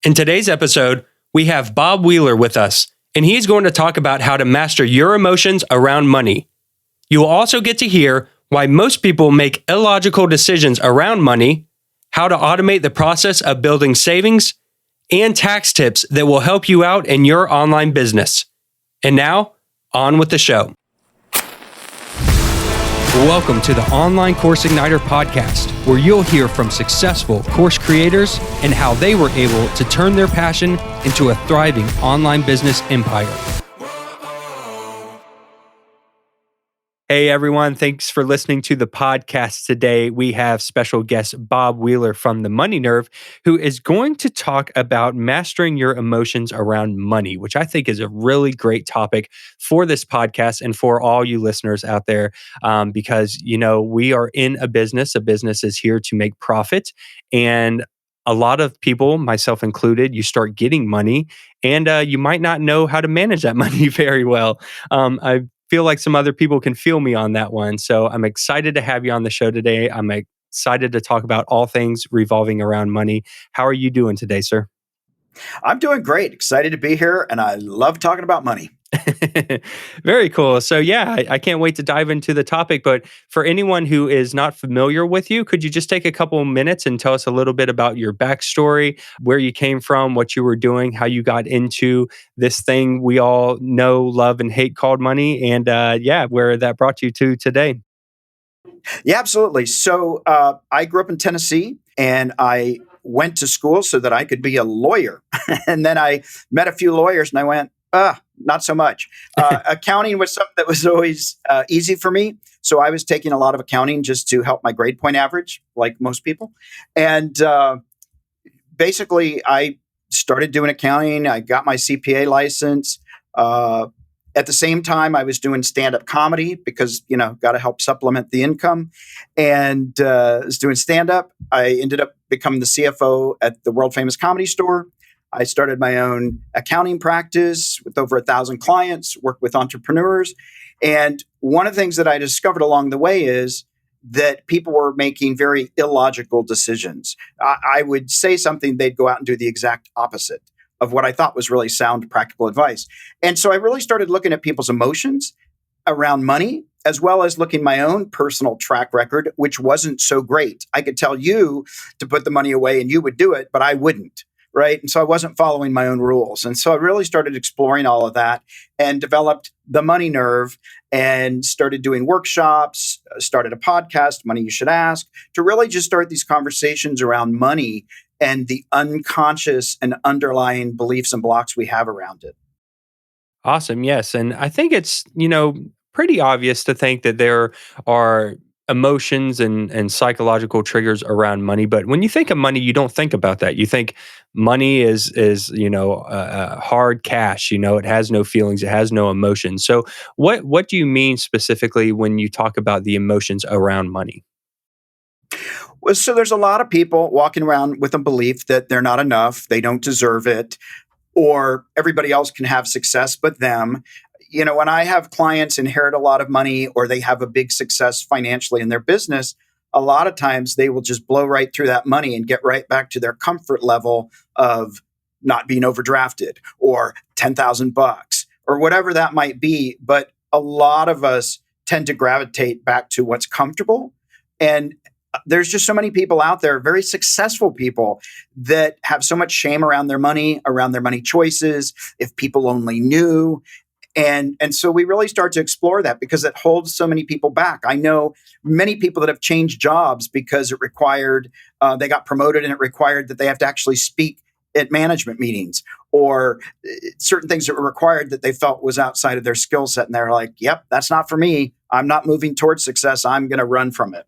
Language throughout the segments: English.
In today's episode, we have Bob Wheeler with us, and he's going to talk about how to master your emotions around money. You will also get to hear why most people make illogical decisions around money, how to automate the process of building savings, and tax tips that will help you out in your online business. And now, on with the show. Welcome to the Online Course Igniter podcast, where you'll hear from successful course creators and how they were able to turn their passion into a thriving online business empire. Hey everyone, thanks for listening to the podcast today. We have special guest Bob Wheeler from The Money Nerve, who is going to talk about mastering your emotions around money, which I think is a really great topic for this podcast and for all you listeners out there, because, we are in a business. A business is here to make profit. And a lot of people, myself included, you start getting money and you might not know how to manage that money very well. I feel like some other people can feel me on that one. So I'm excited to have you on the show today. I'm excited to talk about all things revolving around money. How are you doing today, sir? I'm doing great. Excited to be here. And I love talking about money. Very cool. So I can't wait to dive into the topic. But for anyone who is not familiar with you, could you just take a couple of minutes and tell us a little bit about your backstory, where you came from, what you were doing, how you got into this thing we all know, love, and hate called money, and where that brought you to today? Yeah, absolutely. So I grew up in Tennessee and I went to school so that I could be a lawyer. And then I met a few lawyers and I went, not so much. Accounting was something that was always easy for me. So I was taking a lot of accounting just to help my grade point average, like most people. And basically, I started doing accounting. I got my CPA license. At the same time, I was doing stand-up comedy because, got to help supplement the income. And was doing stand-up. I ended up becoming the CFO at the world famous Comedy Store. I started my own accounting practice with over 1,000 clients, worked with entrepreneurs. And one of the things that I discovered along the way is that people were making very illogical decisions. I would say something, they'd go out and do the exact opposite of what I thought was really sound, practical advice. And so I really started looking at people's emotions around money, as well as looking my own personal track record, which wasn't so great. I could tell you to put the money away and you would do it, but I wouldn't. Right. And so I wasn't following my own rules. And so I really started exploring all of that and developed The Money Nerve and started doing workshops, started a podcast, Money You Should Ask, to really just start these conversations around money and the unconscious and underlying beliefs and blocks we have around it. Awesome. Yes. And I think it's, pretty obvious to think that there are emotions and psychological triggers around money. But when you think of money, you don't think about that. You think money is hard cash. It has no feelings. It has no emotions. So what do you mean specifically when you talk about the emotions around money? Well, so there's a lot of people walking around with a belief that they're not enough, they don't deserve it, or everybody else can have success but them. When I have clients inherit a lot of money or they have a big success financially in their business, a lot of times they will just blow right through that money and get right back to their comfort level of not being overdrafted or $10,000 or whatever that might be. But a lot of us tend to gravitate back to what's comfortable. And there's just so many people out there, very successful people, that have so much shame around their money choices. If people only knew. And so we really start to explore that because it holds so many people back. I know many people that have changed jobs because it required, they got promoted and it required that they have to actually speak at management meetings or certain things that were required that they felt was outside of their skill set. And they're like, yep, that's not for me. I'm not moving towards success. I'm going to run from it.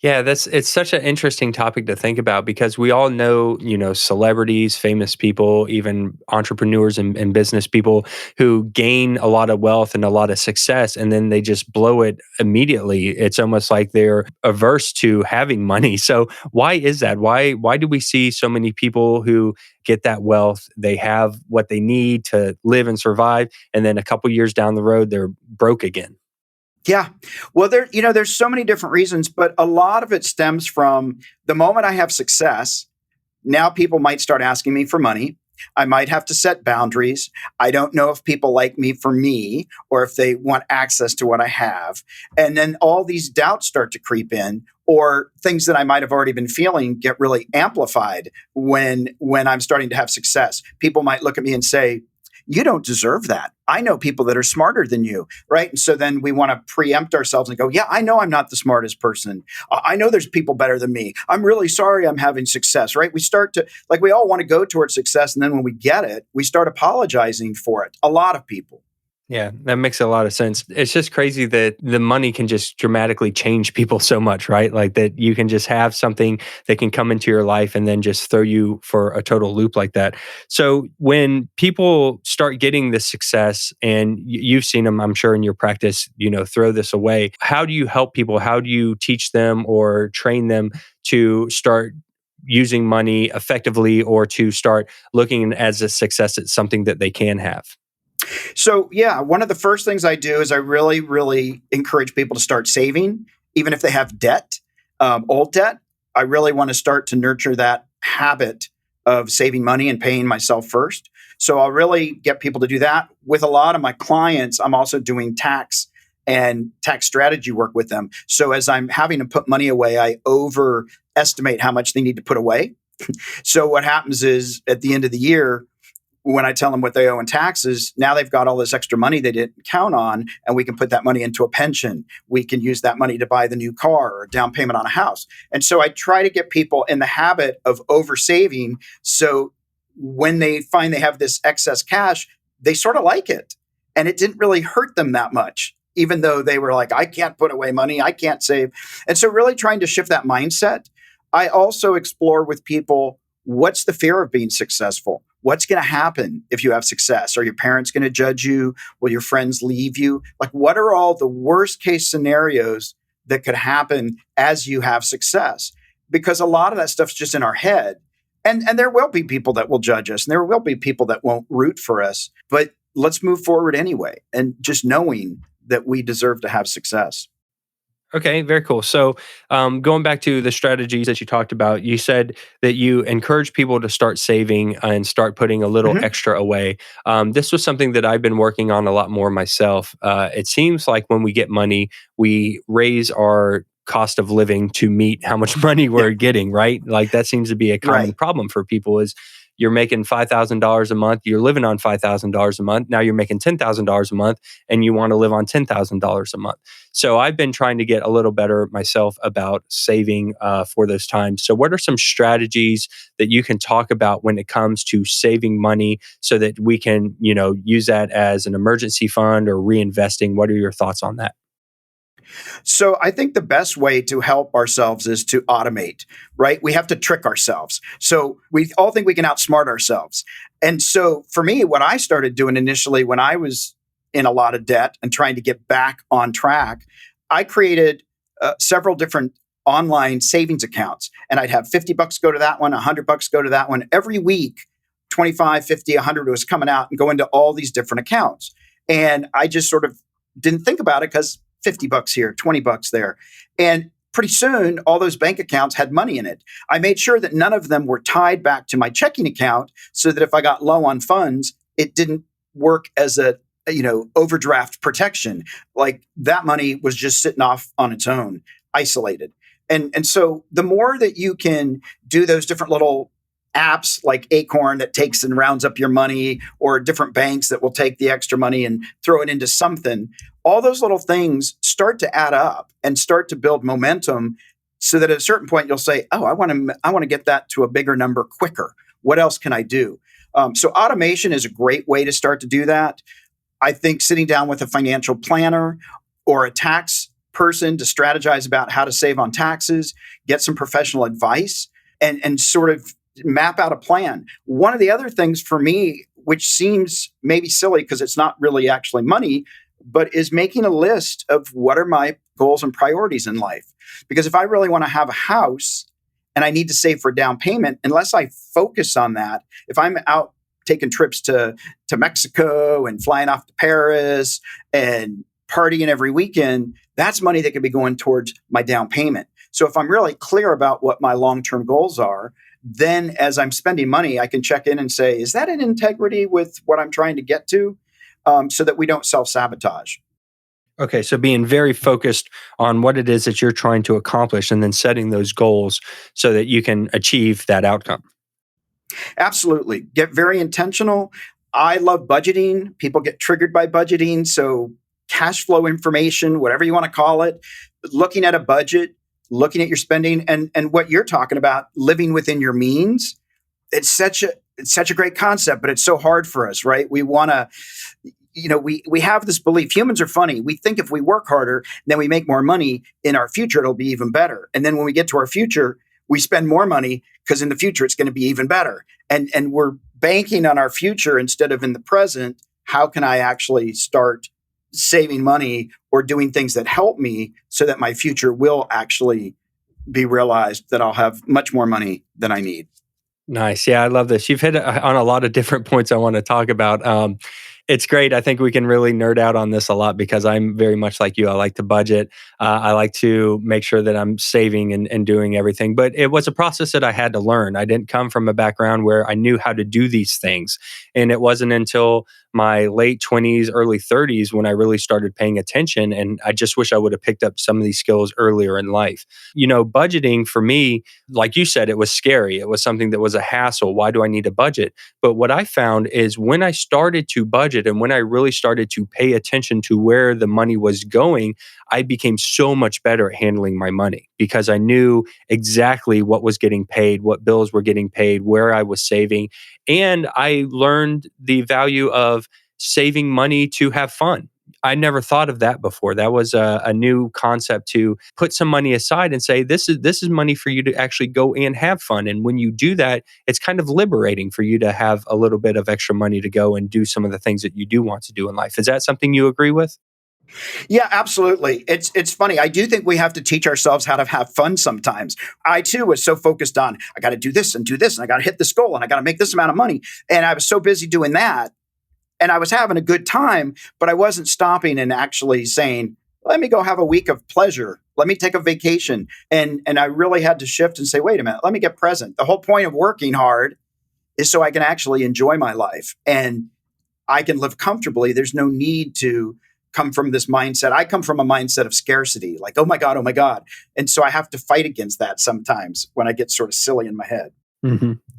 Yeah, it's such an interesting topic to think about because we all know, celebrities, famous people, even entrepreneurs and business people who gain a lot of wealth and a lot of success, and then they just blow it immediately. It's almost like they're averse to having money. So why is that? Why do we see so many people who get that wealth, they have what they need to live and survive, and then a couple years down the road, they're broke again? Yeah. Well, there's so many different reasons, but a lot of it stems from the moment I have success, Now people might start asking me for money. I might have to set boundaries. I don't know if people like me for me or if they want access to what I have. And then all these doubts start to creep in, or things that I might have already been feeling get really amplified when I'm starting to have success. People might look at me and say, you don't deserve that. I know people that are smarter than you, right? And so then we want to preempt ourselves and go, yeah, I know I'm not the smartest person. I know there's people better than me. I'm really sorry I'm having success, right? We start to, like, we all want to go towards success. And then when we get it, we start apologizing for it. A lot of people. Yeah, that makes a lot of sense. It's just crazy that the money can just dramatically change people so much, right? Like that you can just have something that can come into your life and then just throw you for a total loop like that. So when people start getting this success, and you've seen them, I'm sure in your practice, throw this away. How do you help people? How do you teach them or train them to start using money effectively, or to start looking as a success at something that they can have? So, yeah, one of the first things I do is I really, really encourage people to start saving, even if they have debt, old debt. I really want to start to nurture that habit of saving money and paying myself first. So, I'll really get people to do that. With a lot of my clients, I'm also doing tax and tax strategy work with them. So, as I'm having to put money away, I overestimate how much they need to put away. So, what happens is at the end of the year, when I tell them what they owe in taxes, now they've got all this extra money they didn't count on, and we can put that money into a pension. We can use that money to buy the new car or down payment on a house. And so I try to get people in the habit of over saving. So when they find they have this excess cash, they sort of like it. And it didn't really hurt them that much, even though they were like, I can't put away money, I can't save. And so really trying to shift that mindset. I also explore with people, what's the fear of being successful? What's going to happen if you have success? Are your parents going to judge you? Will your friends leave you? Like, what are all the worst case scenarios that could happen as you have success? Because a lot of that stuff's just in our head. And there will be people that will judge us, and there will be people that won't root for us. But let's move forward anyway. And just knowing that we deserve to have success. Okay, very cool. So, going back to the strategies that you talked about, you said that you encourage people to start saving and start putting a little Mhm. extra away. This was something that I've been working on a lot more myself. It seems like when we get money, we raise our cost of living to meet how much money Yeah, we're getting, right? Like that seems to be a common right. problem for people is you're making $5,000 a month, you're living on $5,000 a month. Now you're making $10,000 a month and you want to live on $10,000 a month. So I've been trying to get a little better myself about saving for those times. So what are some strategies that you can talk about when it comes to saving money so that we can, use that as an emergency fund or reinvesting? What are your thoughts on that? So I think the best way to help ourselves is to automate, right? We have to trick ourselves. So we all think we can outsmart ourselves. And so for me, what I started doing initially when I was in a lot of debt and trying to get back on track, I created several different online savings accounts. And I'd have $50 go to that one, $100 go to that one. Every week, 25, 50, 100 was coming out and go into all these different accounts. And I just sort of didn't think about it because $50 here, $20 there. And pretty soon, all those bank accounts had money in it. I made sure that none of them were tied back to my checking account so that if I got low on funds, it didn't work as a overdraft protection. Like that money was just sitting off on its own, isolated. And so the more that you can do those different little apps like Acorn that takes and rounds up your money, or different banks that will take the extra money and throw it into something, all those little things start to add up and start to build momentum so that at a certain point you'll say, oh, I want to get that to a bigger number quicker. What else can I do? So automation is a great way to start to do that. I think sitting down with a financial planner or a tax person to strategize about how to save on taxes, get some professional advice, and sort of map out a plan. One of the other things for me, which seems maybe silly because it's not really actually money, but is making a list of what are my goals and priorities in life. Because if I really want to have a house and I need to save for down payment, unless I focus on that, if I'm out taking trips to Mexico and flying off to Paris and partying every weekend, that's money that could be going towards my down payment. So if I'm really clear about what my long-term goals are, then as I'm spending money, I can check in and say, is that in integrity with what I'm trying to get to? So that we don't self sabotage. Okay, so being very focused on what it is that you're trying to accomplish and then setting those goals so that you can achieve that outcome. Absolutely. Get very intentional. I love budgeting. People get triggered by budgeting. So, cash flow information, whatever you want to call it, looking at a budget, looking at your spending, and what you're talking about, living within your means. It's such a great concept, but it's so hard for us, right? We want to, we have this belief. Humans are funny. We think if we work harder, then we make more money in our future, it'll be even better. And then when we get to our future, we spend more money because in the future it's going to be even better. And we're banking on our future instead of in the present. How can I actually start saving money or doing things that help me so that my future will actually be realized, that I'll have much more money than I need? Nice. Yeah, I love this. You've hit on a lot of different points I want to talk about. It's great. I think we can really nerd out on this a lot because I'm very much like you. I like to budget. I like to make sure that I'm saving and doing everything. But it was a process that I had to learn. I didn't come from a background where I knew how to do these things. And it wasn't until my late 20s, early 30s when I really started paying attention. And I just wish I would have picked up some of these skills earlier in life. Budgeting for me, like you said, it was scary. It was something that was a hassle. Why do I need a budget? But what I found is when I started to budget and when I really started to pay attention to where the money was going, I became so much better at handling my money because I knew exactly what was getting paid, what bills were getting paid, where I was saving. And I learned the value of saving money to have fun. I never thought of that before. That was a new concept to put some money aside and say, this is money for you to actually go and have fun. And when you do that, it's kind of liberating for you to have a little bit of extra money to go and do some of the things that you do want to do in life. Is that something you agree with? Yeah, absolutely. It's funny. I do think we have to teach ourselves how to have fun sometimes. I too was so focused on I got to do this and do this and I got to hit this goal and I got to make this amount of money. And I was so busy doing that and I was having a good time, but I wasn't stopping and actually saying, let me go have a week of pleasure. Let me take a vacation. And I really had to shift and say, wait a minute, let me get present. The whole point of working hard is so I can actually enjoy my life and I can live comfortably. There's no need to come from this mindset. I come from a mindset of scarcity, like, oh my God, oh my God. And so I have to fight against that sometimes when I get sort of silly in my head.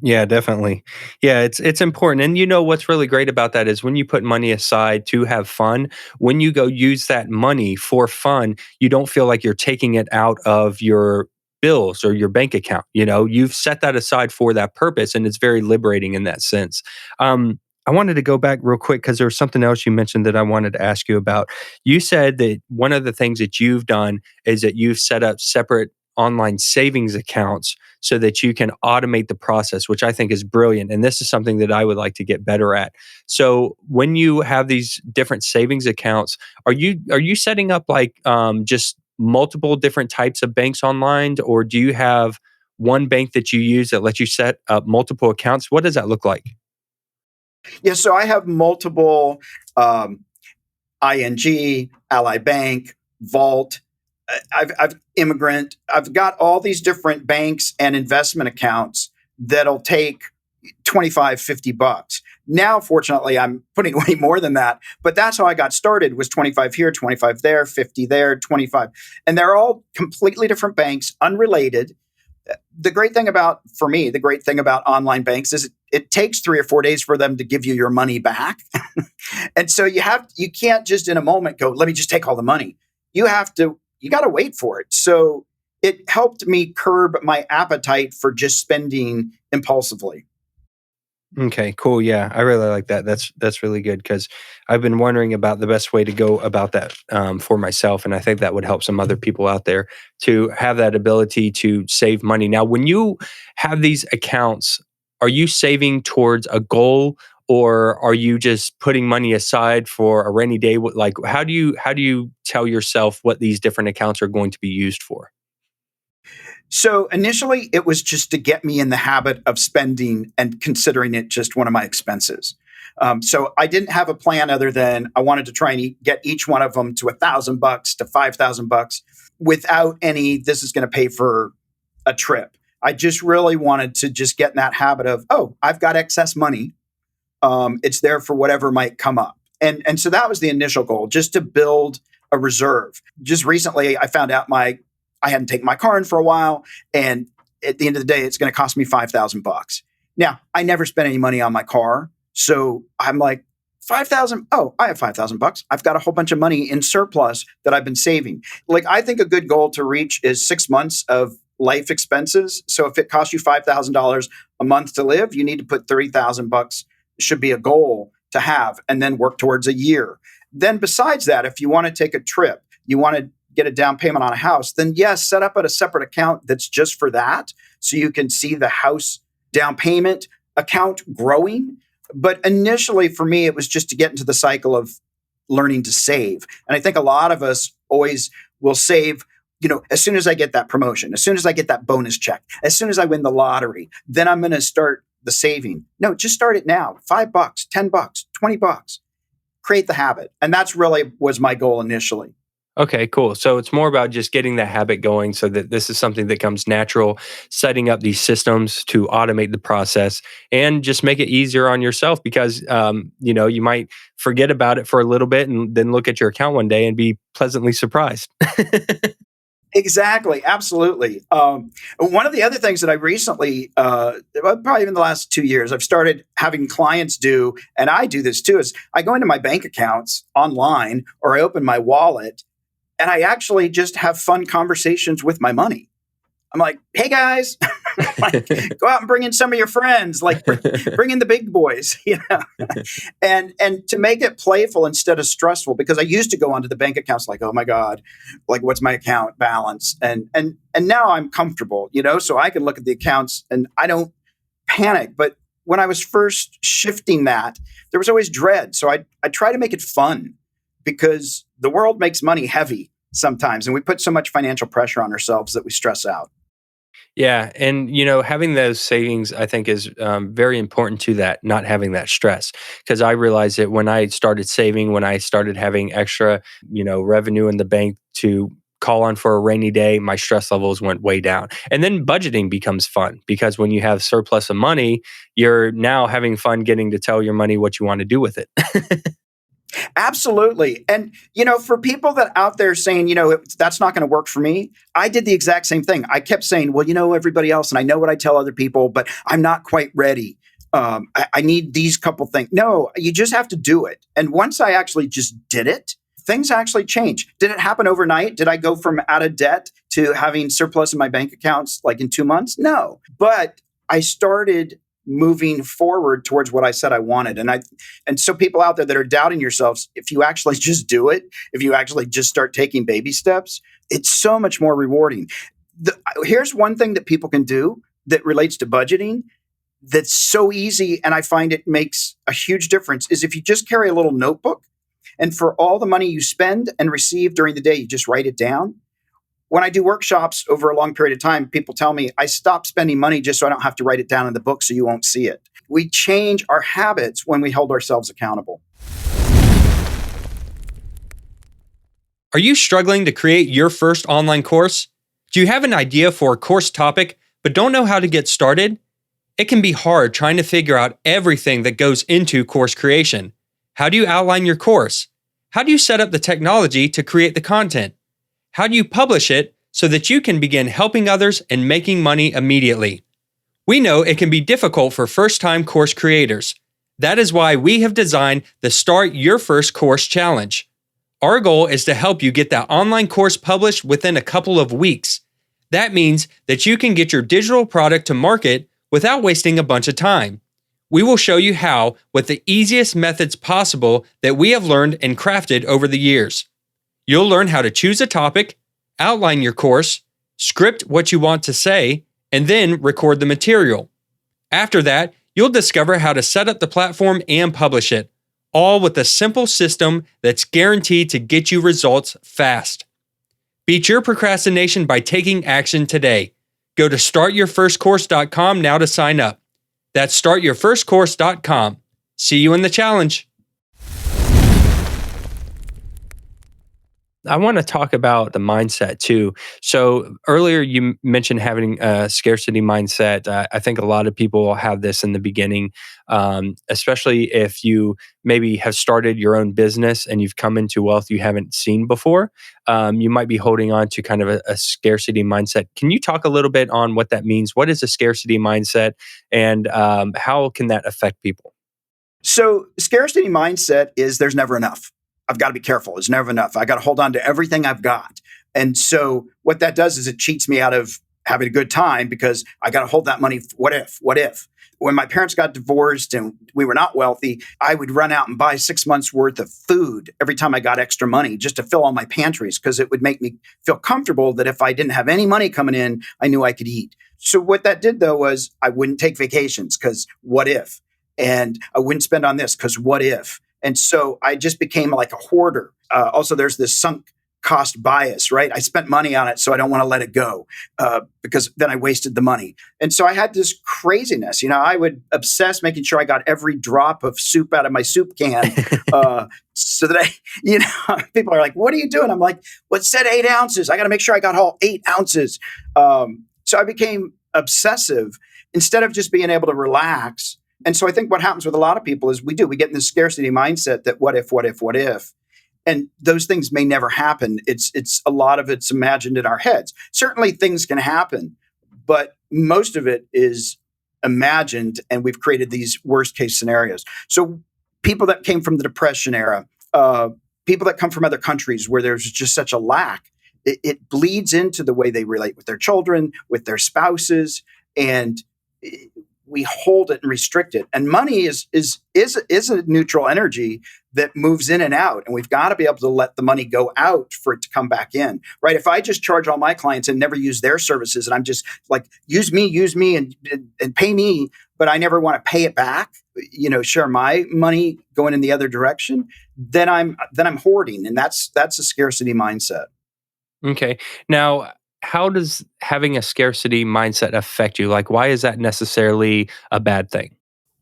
Yeah, definitely. Yeah, it's important. And what's really great about that is when you put money aside to have fun, when you go use that money for fun, you don't feel like you're taking it out of your bills or your bank account. You've set that aside for that purpose and it's very liberating in that sense. I wanted to go back real quick because there was something else you mentioned that I wanted to ask you about. You said that one of the things that you've done is that you've set up separate online savings accounts so that you can automate the process, which I think is brilliant. And this is something that I would like to get better at. So when you have these different savings accounts, are you setting up like just multiple different types of banks online, or do you have one bank that you use that lets you set up multiple accounts? What does that look like? Yeah, so I have multiple ING, Ally Bank, Vault. I've Immigrant. I've got all these different banks and investment accounts that'll take 25, $50. Now, fortunately, I'm putting way more than that, but that's how I got started was 25 here, 25 there, 50 there, 25. And they're all completely different banks, unrelated. The great thing about online banks is it takes 3 or 4 days for them to give you your money back. And so you can't just in a moment go, let me just take all the money. You got to wait for it. So it helped me curb my appetite for just spending impulsively. Okay, cool. Yeah, I really like that. That's really good because I've been wondering about the best way to go about that for myself, and I think that would help some other people out there to have that ability to save money. Now, when you have these accounts, are you saving towards a goal, or are you just putting money aside for a rainy day? Like, how do you tell yourself what these different accounts are going to be used for? So initially, it was just to get me in the habit of spending and considering it just one of my expenses. So I didn't have a plan other than I wanted to try and get each one of them to $1,000 to $5,000 without any. This is going to pay for a trip. I just really wanted to just get in that habit of, oh, I've got excess money. It's there for whatever might come up. And so that was the initial goal, just to build a reserve. Just recently, I found out I hadn't taken my car in for a while, and at the end of the day, it's going to cost me $5,000. Now, I never spent any money on my car, so I'm like, 5,000. Oh, I have $5,000. I've got a whole bunch of money in surplus that I've been saving. Like, I think a good goal to reach is 6 months of life expenses. So if it costs you $5,000 a month to live, you need to put $30,000 should be a goal to have, and then work towards a year. Then besides that, if you want to take a trip, you want to get a down payment on a house, then yes, set up a separate account that's just for that. So you can see the house down payment account growing. But initially for me, it was just to get into the cycle of learning to save. And I think a lot of us always will save, as soon as I get that promotion, as soon as I get that bonus check, as soon as I win the lottery, then I'm going to start the saving. No, just start it now. $5, $10, $20. Create the habit. And that's really was my goal initially. Okay, cool. So it's more about just getting the habit going so that this is something that comes natural, setting up these systems to automate the process and just make it easier on yourself because, you might forget about it for a little bit and then look at your account one day and be pleasantly surprised. Exactly. Absolutely. One of the other things that I recently, probably in the last 2 years, I've started having clients do, and I do this too, is I go into my bank accounts online or I open my wallet and I actually just have fun conversations with my money. I'm like, hey guys, go out and bring in some of your friends, like bring in the big boys, and to make it playful instead of stressful, because I used to go onto the bank accounts like, oh my God, like what's my account balance? And now I'm comfortable, so I can look at the accounts and I don't panic. But when I was first shifting that, there was always dread. So I try to make it fun because the world makes money heavy sometimes. And we put so much financial pressure on ourselves that we stress out. Yeah. And, having those savings, I think, is very important to that, not having that stress. Because I realized that when I started saving, when I started having extra, revenue in the bank to call on for a rainy day, my stress levels went way down. And then budgeting becomes fun because when you have surplus of money, you're now having fun getting to tell your money what you want to do with it. Absolutely. And, for people that out there saying, that's not going to work for me, I did the exact same thing. I kept saying, well, everybody else, and I know what I tell other people, but I'm not quite ready. I need these couple things. No, you just have to do it. And once I actually just did it, things actually changed. Did it happen overnight? Did I go from out of debt to having surplus in my bank accounts like in 2 months? No. But I started moving forward towards what I said I wanted. And so people out there that are doubting yourselves, if you actually just do it, if you actually just start taking baby steps, it's so much more rewarding. Here's one thing that people can do that relates to budgeting that's so easy, and I find it makes a huge difference, is if you just carry a little notebook, and for all the money you spend and receive during the day, you just write it down. When I do workshops over a long period of time, people tell me I stop spending money just so I don't have to write it down in the book so you won't see it. We change our habits when we hold ourselves accountable. Are you struggling to create your first online course? Do you have an idea for a course topic but don't know how to get started? It can be hard trying to figure out everything that goes into course creation. How do you outline your course? How do you set up the technology to create the content? How do you publish it so that you can begin helping others and making money immediately? We know it can be difficult for first-time course creators. That is why we have designed the Start Your First Course Challenge. Our goal is to help you get that online course published within a couple of weeks. That means that you can get your digital product to market without wasting a bunch of time. We will show you how with the easiest methods possible that we have learned and crafted over the years. You'll learn how to choose a topic, outline your course, script what you want to say, and then record the material. After that, you'll discover how to set up the platform and publish it, all with a simple system that's guaranteed to get you results fast. Beat your procrastination by taking action today. Go to startyourfirstcourse.com now to sign up. That's startyourfirstcourse.com. See you in the challenge. I want to talk about the mindset too. So earlier you mentioned having a scarcity mindset. I think a lot of people have this in the beginning, especially if you maybe have started your own business and you've come into wealth you haven't seen before. You might be holding on to kind of a scarcity mindset. Can you talk a little bit on what that means? What is a scarcity mindset, and how can that affect people? So, scarcity mindset is there's never enough. I've got to be careful. There's never enough. I got to hold on to everything I've got. And so, what that does is it cheats me out of having a good time because I got to hold that money. What if? What if? When my parents got divorced and we were not wealthy, I would run out and buy 6 months worth of food every time I got extra money just to fill all my pantries because it would make me feel comfortable that if I didn't have any money coming in, I knew I could eat. So, what that did though was I wouldn't take vacations because what if? And I wouldn't spend on this because what if? And so I just became like a hoarder. Also, there's this sunk cost bias, right? I spent money on it, so I don't want to let it go because then I wasted the money. And so I had this craziness. I would obsess making sure I got every drop of soup out of my soup can so that people are like, what are you doing? I'm like, well, it said 8 ounces. I got to make sure I got all 8 ounces. So I became obsessive instead of just being able to relax. And so I think what happens with a lot of people is we get in this scarcity mindset that what if, what if, what if? And those things may never happen. It's a lot of it's imagined in our heads. Certainly things can happen, but most of it is imagined and we've created these worst case scenarios. So people that came from the Depression era, people that come from other countries where there's just such a lack, it bleeds into the way they relate with their children, with their spouses, and we hold it and restrict it. And money is a neutral energy that moves in and out. And we've got to be able to let the money go out for it to come back in, right? If I just charge all my clients and never use their services and I'm just like, use me and pay me, but I never want to pay it back, share my money going in the other direction, then I'm hoarding. And that's a scarcity mindset. Okay. Now, how does having a scarcity mindset affect you? Like, why is that necessarily a bad thing?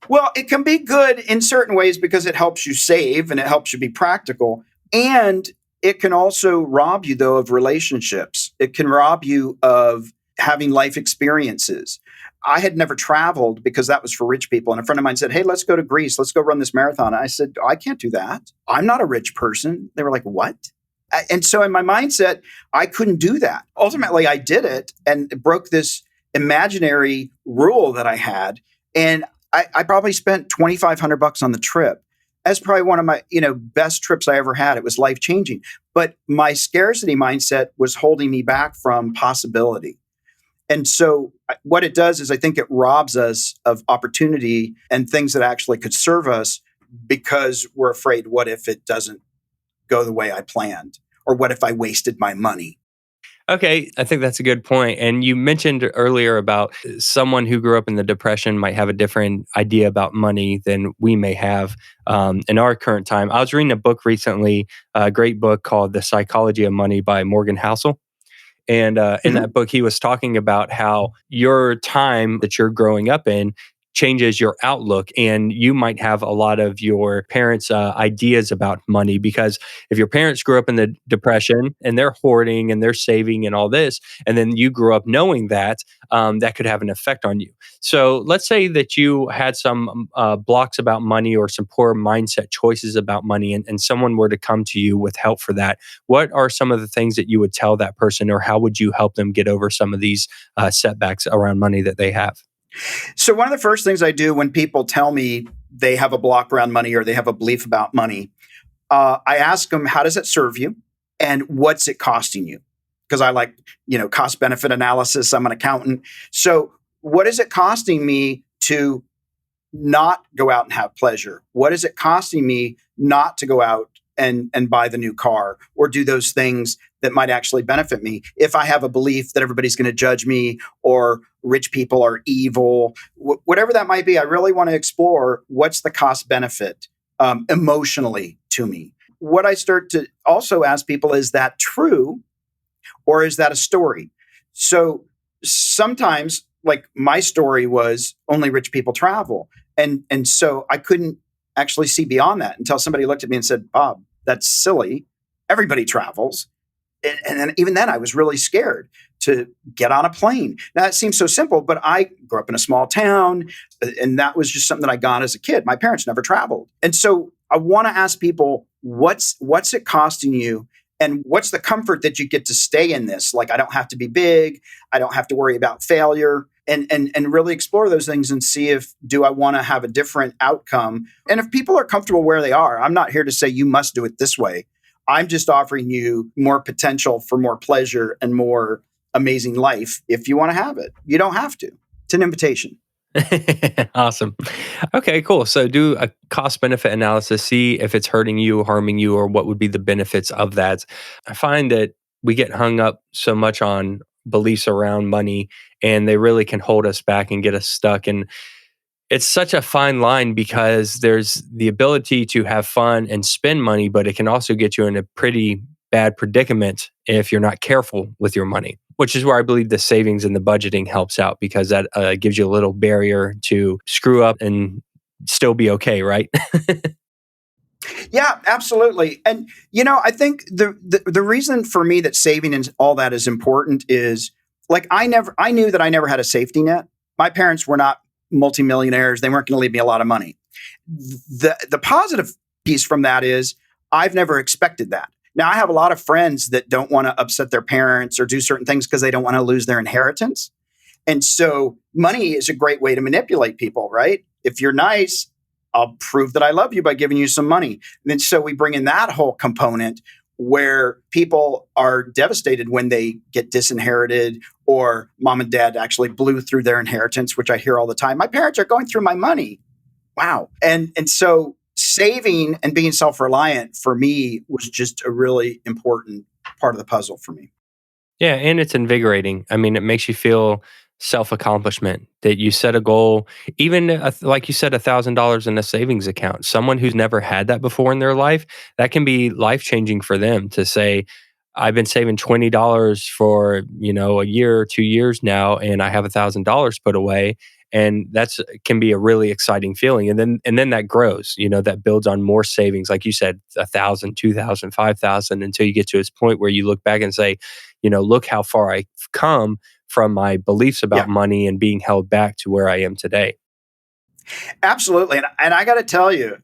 Well, it can be good in certain ways because it helps you save and it helps you be practical. And it can also rob you, though, of relationships. It can rob you of having life experiences. I had never traveled because that was for rich people. And a friend of mine said, hey, let's go to Greece. Let's go run this marathon. I said, I can't do that. I'm not a rich person. They were like, what? And so in my mindset, I couldn't do that. Ultimately, I did it and it broke this imaginary rule that I had. And I probably spent $2,500 on the trip. That's probably one of my best trips I ever had. It was life changing. But my scarcity mindset was holding me back from possibility. And so what it does is I think it robs us of opportunity and things that actually could serve us because we're afraid, what if it doesn't go the way I planned? Or what if I wasted my money? Okay, I think that's a good point. And you mentioned earlier about someone who grew up in the Depression might have a different idea about money than we may have in our current time. I was reading a book recently, a great book called The Psychology of Money by Morgan Housel. And in Mhm. that book, he was talking about how your time that you're growing up in changes your outlook. And you might have a lot of your parents' ideas about money because if your parents grew up in the Depression and they're hoarding and they're saving and all this, and then you grew up knowing that, that could have an effect on you. So let's say that you had some blocks about money or some poor mindset choices about money, and someone were to come to you with help for that. What are some of the things that you would tell that person, or how would you help them get over some of these setbacks around money that they have? So one of the first things I do when people tell me they have a block around money or they have a belief about money, I ask them, how does it serve you? And what's it costing you? Because I like, cost benefit analysis. I'm an accountant. So what is it costing me to not go out and have pleasure? What is it costing me not to go out and buy the new car or do those things that might actually benefit me? If I have a belief that everybody's going to judge me or rich people are evil, whatever that might be, I really want to explore what's the cost benefit emotionally to me. What I start to also ask people, is that true or is that a story? So sometimes, like my story was only rich people travel. And so I couldn't actually see beyond that until somebody looked at me and said, Bob, that's silly. Everybody travels. And then even then I was really scared to get on a plane. Now it seems so simple, but I grew up in a small town, and that was just something that I got as a kid. My parents never traveled. And so I want to ask people, what's it costing you? And what's the comfort that you get to stay in this? Like, I don't have to be big. I don't have to worry about failure, and really explore those things and see if, do I want to have a different outcome? And if people are comfortable where they are, I'm not here to say you must do it this way. I'm just offering you more potential for more pleasure and more amazing life if you want to have it. You don't have to. It's an invitation. Awesome. Okay, cool. So do a cost benefit analysis, see if it's hurting you, harming you, or what would be the benefits of that. I find that we get hung up so much on beliefs around money, and they really can hold us back and get us stuck. And it's such a fine line because there's the ability to have fun and spend money, but it can also get you in a pretty bad predicament if you're not careful with your money, which is where I believe the savings and the budgeting helps out, because that gives you a little barrier to screw up and still be okay, right? Yeah, absolutely. And I think the reason for me that saving and all that is important is, like, I knew that I never had a safety net. My parents were not multimillionaires. They weren't going to leave me a lot of money. The positive piece from that is I've never expected that. Now, I have a lot of friends that don't want to upset their parents or do certain things because they don't want to lose their inheritance. And so money is a great way to manipulate people, right? If you're nice, I'll prove that I love you by giving you some money. And then so we bring in that whole component where people are devastated when they get disinherited, or mom and dad actually blew through their inheritance, which I hear all the time. My parents are going through my money. Wow. And so saving and being self-reliant for me was just a really important part of the puzzle for me. Yeah, and it's invigorating. I mean, it makes you feel self-accomplishment that you set a goal, even like you said, $1,000 in a savings account. Someone who's never had that before in their life, that can be life-changing for them to say, I've been saving $20 for, a year or 2 years now, and I have $1,000 put away. And that's can be a really exciting feeling. And then that grows, that builds on more savings. Like you said, 1,000, 2,000, 5,000, until you get to this point where you look back and say, look how far I've come from my beliefs about Yeah. money and being held back to where I am today. Absolutely. And I got to tell you,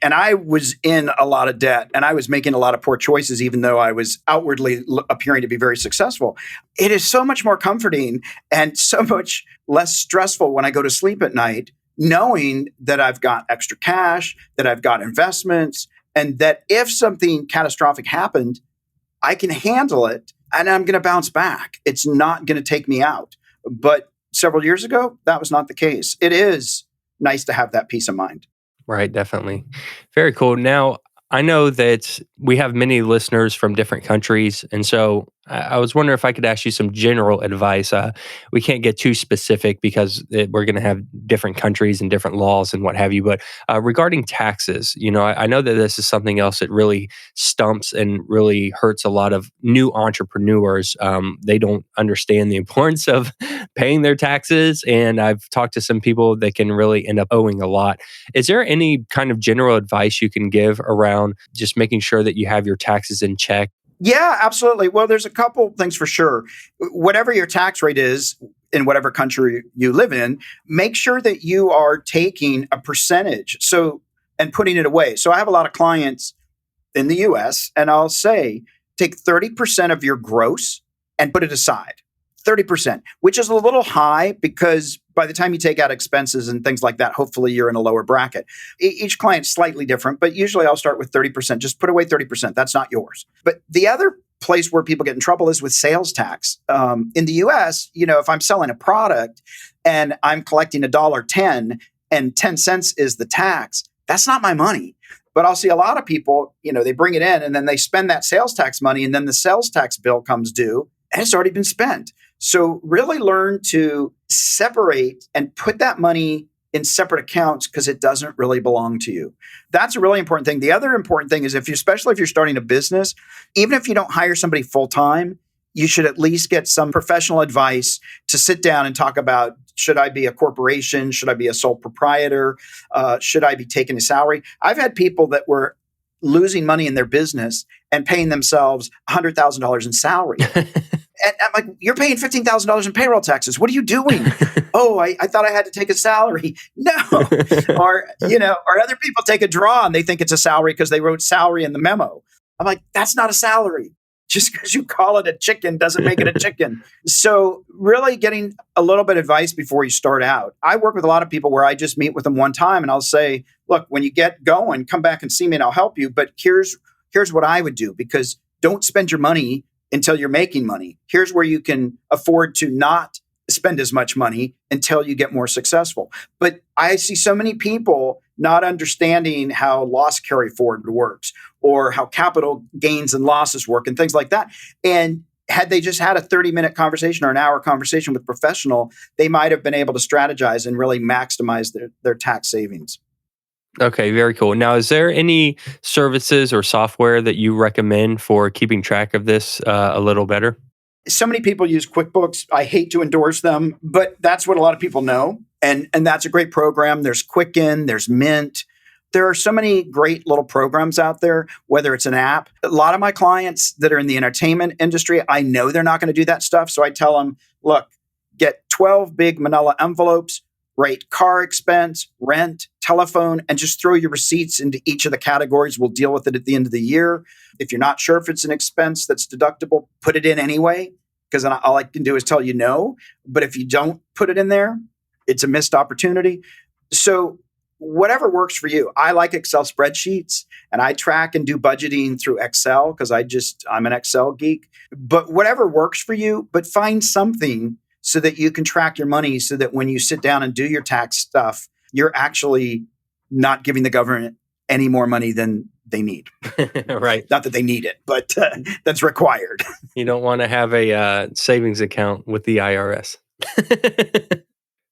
and I was in a lot of debt, and I was making a lot of poor choices, even though I was outwardly appearing to be very successful. It is so much more comforting and so much less stressful when I go to sleep at night, knowing that I've got extra cash, that I've got investments, and that if something catastrophic happened, I can handle it and I'm going to bounce back. It's not going to take me out. But several years ago, that was not the case. It is nice to have that peace of mind. Right, definitely. Very cool. Now, I know that we have many listeners from different countries. And so I was wondering if I could ask you some general advice. We can't get too specific because we're going to have different countries and different laws and what have you. But regarding taxes, I know that this is something else that really stumps and really hurts a lot of new entrepreneurs. They don't understand the importance of paying their taxes. And I've talked to some people that can really end up owing a lot. Is there any kind of general advice you can give around just making sure that you have your taxes in check? Yeah, absolutely. Well, there's a couple things for sure. Whatever your tax rate is in whatever country you live in, make sure that you are taking a percentage and putting it away. So I have a lot of clients in the US, and I'll say, take 30% of your gross and put it aside. 30%, which is a little high because by the time you take out expenses and things like that, hopefully you're in a lower bracket. Each client's slightly different, but usually I'll start with 30%. Just put away 30%. That's not yours. But the other place where people get in trouble is with sales tax. In the US, if I'm selling a product and I'm collecting $1.10 and 10 cents is the tax, that's not my money. But I'll see a lot of people, they bring it in and then they spend that sales tax money, and then the sales tax bill comes due and it's already been spent. So really learn to separate and put that money in separate accounts because it doesn't really belong to you. That's a really important thing. The other important thing is especially if you're starting a business, even if you don't hire somebody full time, you should at least get some professional advice to sit down and talk about, should I be a corporation? Should I be a sole proprietor? Should I be taking a salary? I've had people that were losing money in their business and paying themselves $100,000 in salary. And I'm like, you're paying $15,000 in payroll taxes. What are you doing? Oh, I thought I had to take a salary. No. Or other people take a draw and they think it's a salary because they wrote salary in the memo. I'm like, that's not a salary. Just because you call it a chicken doesn't make it a chicken. So really getting a little bit of advice before you start out. I work with a lot of people where I just meet with them one time and I'll say, look, when you get going, come back and see me and I'll help you. But here's what I would do, because don't spend your money until you're making money. Here's where you can afford to not spend as much money until you get more successful. But I see so many people not understanding how loss carry forward works or how capital gains and losses work and things like that. And had they just had a 30-minute conversation or an hour conversation with a professional, they might have been able to strategize and really maximize their tax savings. Okay, very cool. Now, is there any services or software that you recommend for keeping track of this a little better? So many people use QuickBooks. I hate to endorse them, but that's what a lot of people know. And that's a great program. There's Quicken, there's Mint. There are so many great little programs out there, whether it's an app. A lot of my clients that are in the entertainment industry, I know they're not going to do that stuff. So I tell them, look, get 12 big manila envelopes, write car expense, rent, telephone, and just throw your receipts into each of the categories. We'll deal with it at the end of the year. If you're not sure if it's an expense that's deductible, put it in anyway, because all I can do is tell you no. But if you don't put it in there, it's a missed opportunity. So whatever works for you. I like Excel spreadsheets, and I track and do budgeting through Excel because I'm an Excel geek. But whatever works for you, but find something so that you can track your money so that when you sit down and do your tax stuff, you're actually not giving the government any more money than they need. Right. Not that they need it, but that's required. You don't want to have a savings account with the IRS.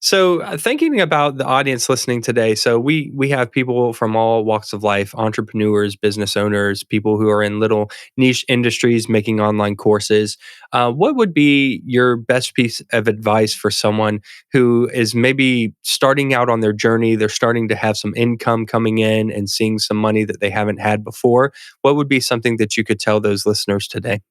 So thinking about the audience listening today, so we have people from all walks of life, entrepreneurs, business owners, people who are in little niche industries making online courses. What would be your best piece of advice for someone who is maybe starting out on their journey? They're starting to have some income coming in and seeing some money that they haven't had before. What would be something that you could tell those listeners today?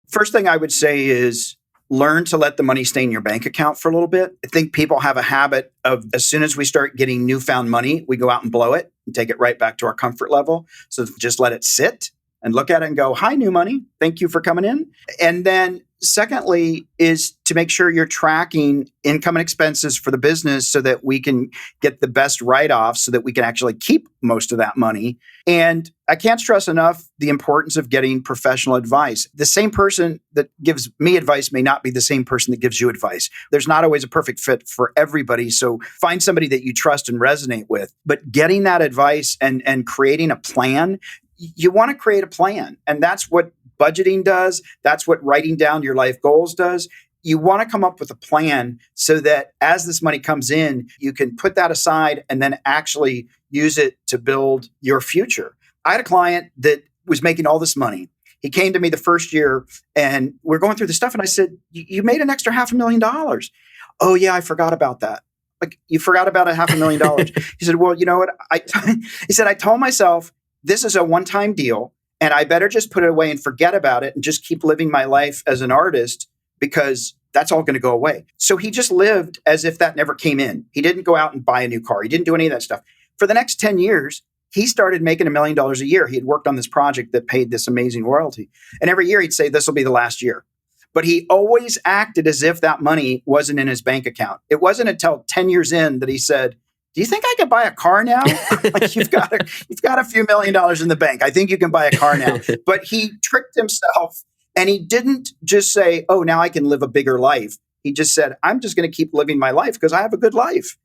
First thing I would say is learn to let the money stay in your bank account for a little bit. I think people have a habit of, as soon as we start getting newfound money, we go out and blow it and take it right back to our comfort level. So just let it sit and look at it and go, hi, new money. Thank you for coming in. And then secondly is to make sure you're tracking income and expenses for the business so that we can get the best write-offs so that we can actually keep most of that money. And I can't stress enough the importance of getting professional advice. The same person that gives me advice may not be the same person that gives you advice. There's not always a perfect fit for everybody. So find somebody that you trust and resonate with. But getting that advice and creating a plan, you want to create a plan. And that's what budgeting does. That's what writing down your life goals does. You want to come up with a plan so that as this money comes in, you can put that aside and then actually use it to build your future. I had a client that was making all this money. He came to me the first year and we're going through the stuff. And I said, you made an extra $500,000. Oh yeah, I forgot about that. Like, you forgot about $500,000. He said, well, you know what? He said, I told myself this is a one-time deal and I better just put it away and forget about it and just keep living my life as an artist because that's all going to go away. So he just lived as if that never came in. He didn't go out and buy a new car. He didn't do any of that stuff. For the next 10 years, he started making $1 million a year. He had worked on this project that paid this amazing royalty. And every year he'd say, this will be the last year. But he always acted as if that money wasn't in his bank account. It wasn't until 10 years in that he said, do you think I could buy a car now? Like, you've got a few $1 million in the bank. I think you can buy a car now. But he tricked himself and he didn't just say, oh, now I can live a bigger life. He just said, I'm just going to keep living my life because I have a good life.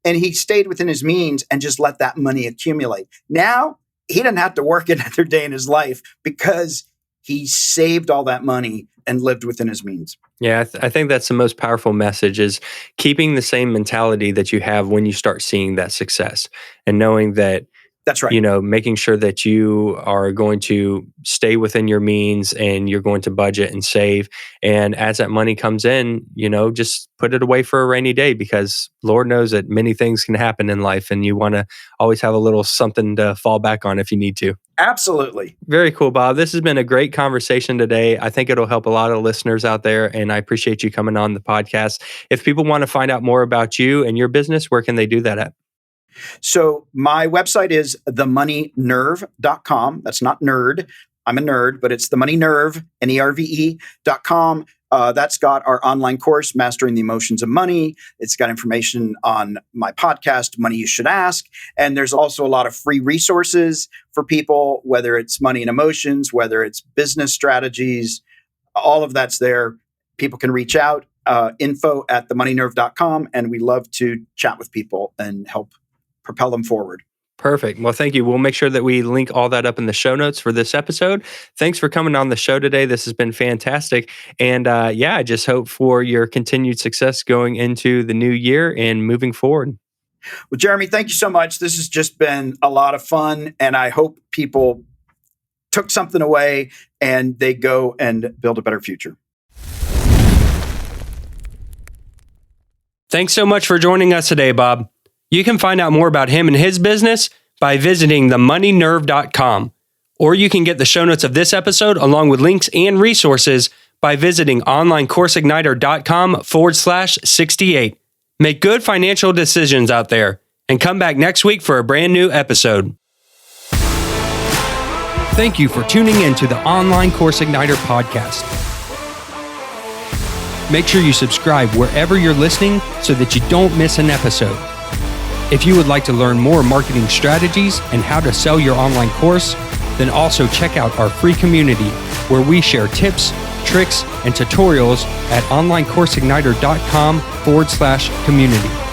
And he stayed within his means and just let that money accumulate. Now he didn't have to work another day in his life because he saved all that money and lived within his means. Yeah, I think that's the most powerful message is keeping the same mentality that you have when you start seeing that success and knowing that That's right. Making sure that you are going to stay within your means and you're going to budget and save. And as that money comes in, just put it away for a rainy day, because Lord knows that many things can happen in life and you want to always have a little something to fall back on if you need to. Absolutely. Very cool, Bob. This has been a great conversation today. I think it'll help a lot of listeners out there, and I appreciate you coming on the podcast. If people want to find out more about you and your business, where can they do that at? So my website is themoneynerve.com. That's not nerd. I'm a nerd, but it's themoneynerve, NERVE.com. That's got our online course, Mastering the Emotions of Money. It's got information on my podcast, Money You Should Ask. And there's also a lot of free resources for people, whether it's money and emotions, whether it's business strategies, all of that's there. People can reach out, info@themoneynerve.com. And we love to chat with people and help propel them forward. Perfect. Well, thank you. We'll make sure that we link all that up in the show notes for this episode. Thanks for coming on the show today. This has been fantastic. And I just hope for your continued success going into the new year and moving forward. Well, Jeremy, thank you so much. This has just been a lot of fun, and I hope people took something away and they go and build a better future. Thanks so much for joining us today, Bob. You can find out more about him and his business by visiting themoneynerve.com, or you can get the show notes of this episode along with links and resources by visiting onlinecourseigniter.com/68. Make good financial decisions out there, and come back next week for a brand new episode. Thank you for tuning in to the Online Course Igniter podcast. Make sure you subscribe wherever you're listening so that you don't miss an episode. If you would like to learn more marketing strategies and how to sell your online course, then also check out our free community where we share tips, tricks, and tutorials at onlinecourseigniter.com/community.